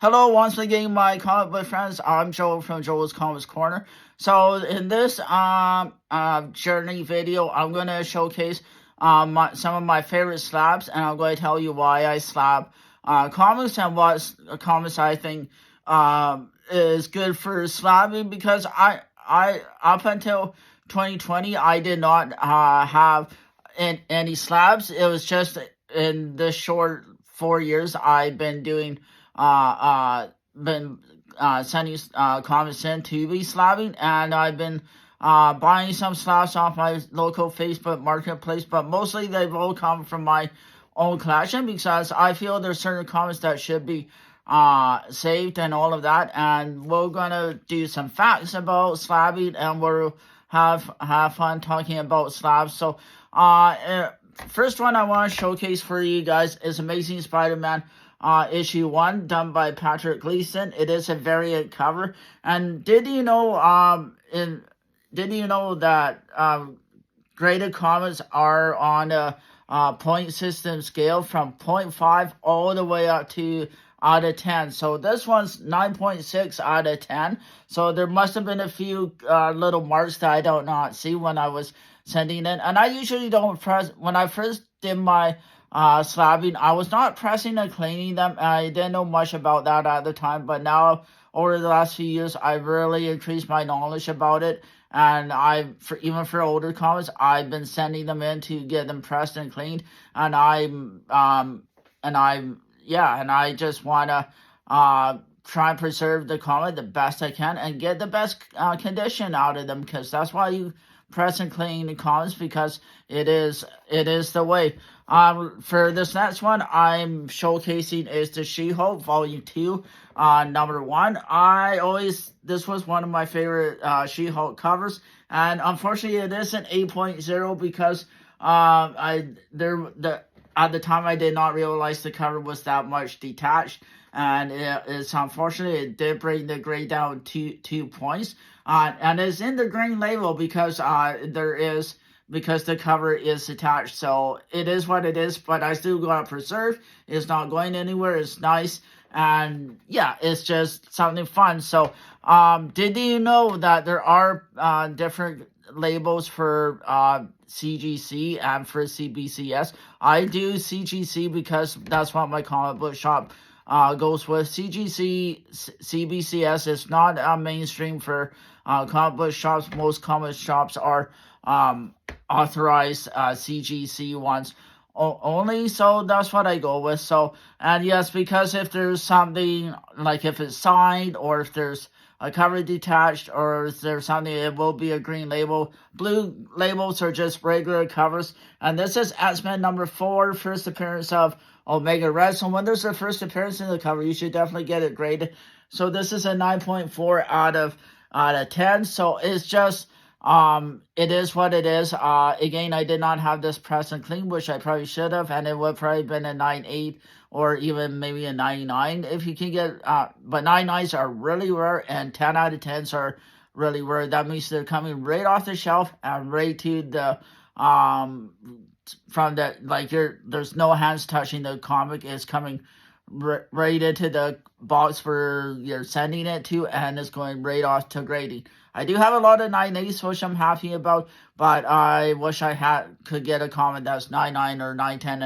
Hello, once again, my comic book friends. I'm Joel from Joel's Comics Corner. So, in this journey video, I'm going to showcase some of my favorite slabs, and I'm going to tell you why I slab comics and what comics I think is good for slabbing. Because I up until 2020, I did not have any slabs. It was just in this short 4 years I've been doing been sending comments in to be slabbing, and I've been buying some slabs off my local Facebook marketplace, but mostly they've all come from my own collection because I feel there's certain comments that should be saved and all of that. And we're gonna do some facts about slabbing, and we'll have fun talking about slabs. So first one I want to showcase for you guys is Amazing Spider-Man issue 1, done by Patrick Gleason. It is a variant cover. And did you know that graded comics are on a point system scale from 0.5 all the way up to out of 10. So this one's 9.6 out of 10. So there must have been a few little marks that I don't not see when I was sending it. And I usually don't press, when I first did my slabbing, I was not pressing and cleaning them. I didn't know much about that at the time, but now over the last few years, I've really increased my knowledge about it. And even for older comics, I've been sending them in to get them pressed and cleaned. And I just want to try and preserve the comic the best I can and get the best condition out of them, because that's why you press and clean the comics, because it is the way. For this next one I'm showcasing is the She-Hulk Volume 2, number 1. This was one of my favorite She-Hulk covers, and unfortunately it is an 8.0 because at the time I did not realize the cover was that much detached, and it's unfortunate it did bring the grade down 2 points. And it's in the green label because because the cover is attached. So it is what it is, but I still got to preserve. It's not going anywhere. It's nice. And yeah, it's just something fun. So did you know that there are different labels for CGC and for CBCS? I do CGC because that's what my comic book shop goes with. CBCS is not mainstream for comic book shops. Most comic shops are authorized CGC ones only, so that's what I go with. So, and yes, because if there's something, like if it's signed, or if there's a cover detached, or if there's something, it will be a green label. Blue labels are just regular covers. And this is X-Men number 4, first appearance of Omega Red. So when there's a first appearance in the cover, you should definitely get it graded. So this is a 9.4 out of 10. So it's just it is what it is. Again, I did not have this press and clean, which I probably should have, and it would probably been a 9.8 or even maybe a 99 if you can get. But 9.9s are really rare, and 10 out of 10s are really rare. That means they're coming right off the shelf and right to the from the, like, there's no hands touching the comic. It's coming right into the box where you're sending it to, and it's going right off to grading. I do have a lot of 9.8s, which I'm happy about, but I wish I could get a comment that's 9.9 or 9.10,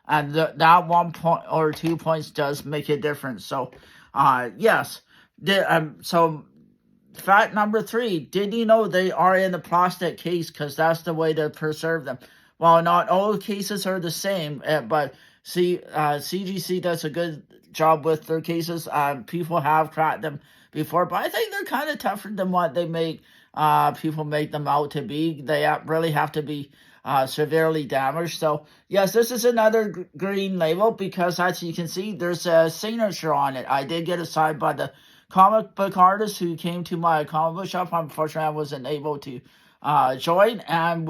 and that 1 point or 2 points does make a difference. So, yes. So, fact number 3: did you know they are in the plastic case? Because that's the way to preserve them. Well, not all cases are the same, but CGC does a good job with their cases. People have cracked them before, but I think they're kind of tougher than what they make people make them out to be. They really have to be severely damaged. So yes, this is another green label because, as you can see, there's a signature on it. I did get it signed by the comic book artist who came to my comic book shop. Unfortunately, I wasn't able to join, and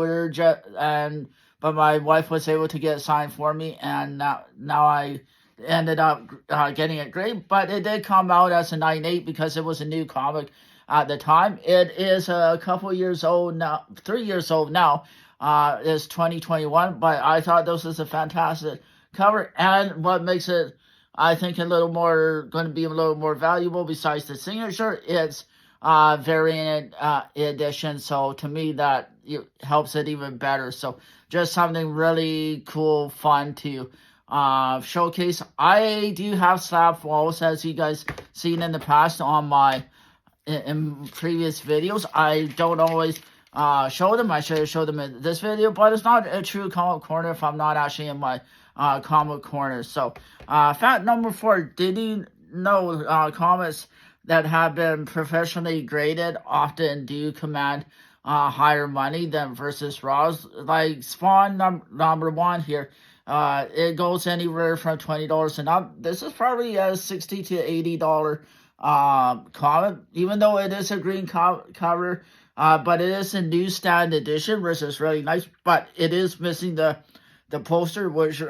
but my wife was able to get it signed for me, and now I ended up getting it great. But it did come out as a 9.8 because it was a new comic at the time. It is a couple years old now, 3 years old now. It's 2021, but I thought this was a fantastic cover, and what makes it I think a little more, going to be a little more valuable besides the signature. It's variant edition, so to me that helps it even better. So just something really cool, fun to showcase. I do have slab walls, as you guys seen in the past on my in previous videos. I don't always show them. I should have showed them in this video, but it's not a true comic corner if I'm not actually in my comic corner. So fact number 4, did you know comics that have been professionally graded often do command higher money than versus Raws? Like Spawn number 1 here, it goes anywhere from $20 and up. This is probably a $60 to $80 comic, even though it is a green cover, but it is a newsstand edition, which is really nice, but it is missing the poster, which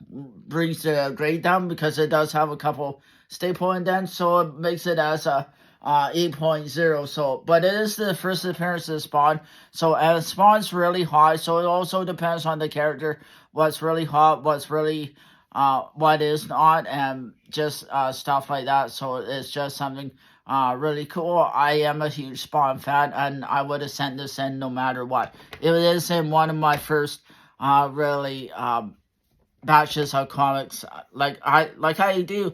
brings the grade down because it does have a couple staple indents, so it makes it as a 8.0. So, but it is the first appearance of Spawn, so as Spawn's really hot, so it also depends on the character, what's really hot, what's really what is not, and just stuff like that. So it's just something really cool. I am a huge Spawn fan, and I would have sent this in no matter what. It is in one of my first really batches of comics. Like I do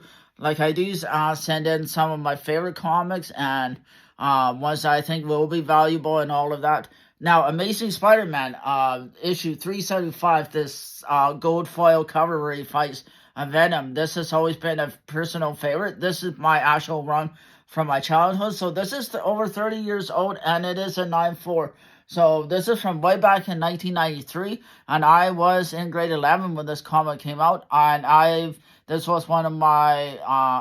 send in some of my favorite comics and ones that I think will be valuable and all of that. Now, Amazing Spider-Man, issue 375, this gold foil cover where he fights Venom. This has always been a personal favorite. This is my actual run from my childhood. So this is over 30 years old, and it is a 9.4. So this is from way back in 1993, and I was in grade 11 when this comic came out, and this was one of my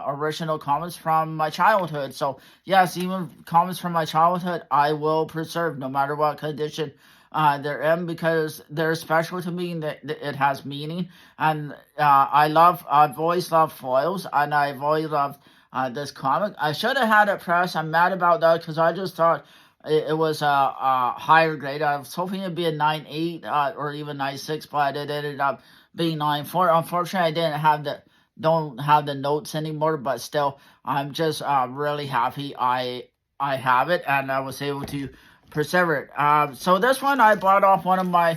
original comics from my childhood. So yes, even comics from my childhood, I will preserve no matter what condition they're in, because they're special to me and it has meaning. And I've always loved foils, and I've always loved this comic. I should have had it pressed. I'm mad about that because I just thought it was a higher grade. I was hoping it'd be a 9.8 or even 9.6, but it ended up being 9.4. Unfortunately, I don't have the notes anymore, but still, I'm just really happy I have it, and I was able to preserve it. So this one I bought off one of my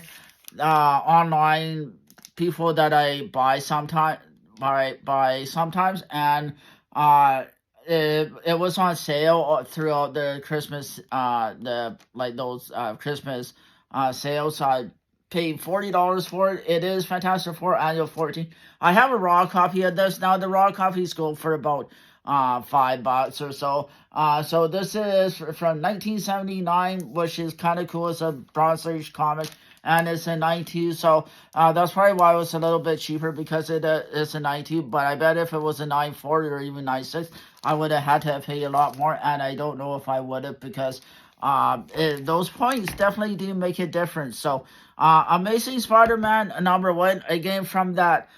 online people that I buy sometimes, and it was on sale throughout the Christmas Christmas sales. So I paid $40 for it. It is Fantastic Four Annual 14. I have a raw copy of this. Now the raw copies go for about $5 or so. So this is from 1979, which is kind of cool. It's a Bronze Age comic, and it's a 92. So that's probably why it was a little bit cheaper, because it's a 92. But I bet if it was a 9.4 or even 9.6, I would have had to pay a lot more, and I don't know if I would have, because those points definitely do make a difference. So Amazing Spider-Man number 1, again from that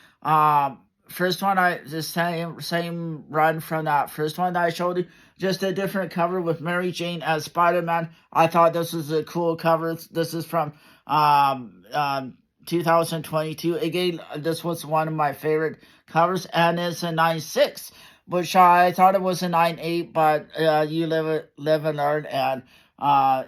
first one, the same run from that first one that I showed you, just a different cover with Mary Jane as Spider-Man. I thought this was a cool cover. This is from 2022. Again, this was one of my favorite covers, and it's a 9.6, which I thought it was a 9.8, but you live and learn, and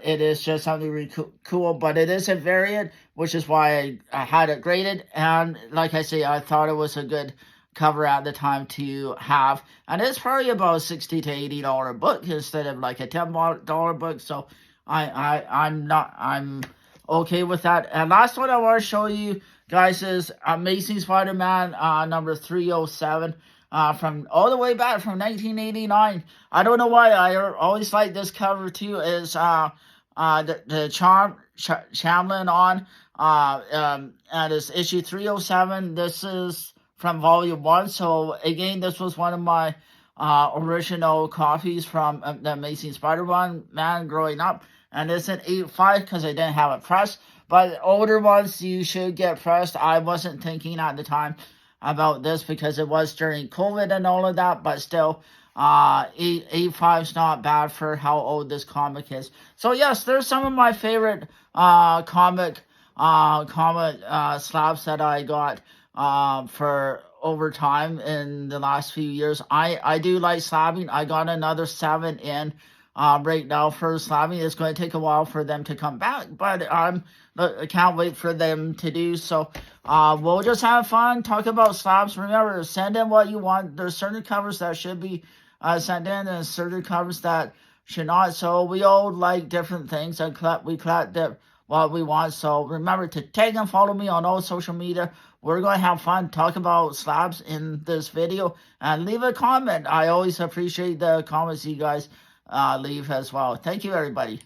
it is just something really cool, but it is a variant, which is why I had it graded. And like I say, I thought it was a good cover at the time to have, and it's probably about $60 to $80 book instead of like a $10 book. So I'm okay with that. And last one I want to show you guys is Amazing Spider-Man number 307. From all the way back from 1989. I don't know why I always like this cover too. Is the Chamberlain on and it's issue 307. This is from volume 1. So again, this was one of my original copies from the Amazing Spider-Man growing up, and it's an 8.5 because I didn't have it pressed. But older ones you should get pressed. I wasn't thinking at the time about this because it was during COVID and all of that, but still 8.5 is not bad for how old this comic is. So yes, there's some of my favorite comic slabs that I got for over time in the last few years. I do like slabbing. I got another 7 in right now for slabbing. It's going to take a while for them to come back, but I can't wait for them to do so. We'll just have fun, talk about slabs. Remember, send in what you want. There's certain covers that should be sent in and certain covers that should not. So we all like different things, and we collect what we want. So remember to tag and follow me on all social media. We're going to have fun, talk about slabs in this video, and leave a comment. I always appreciate the comments you guys leave as well. Thank you, everybody.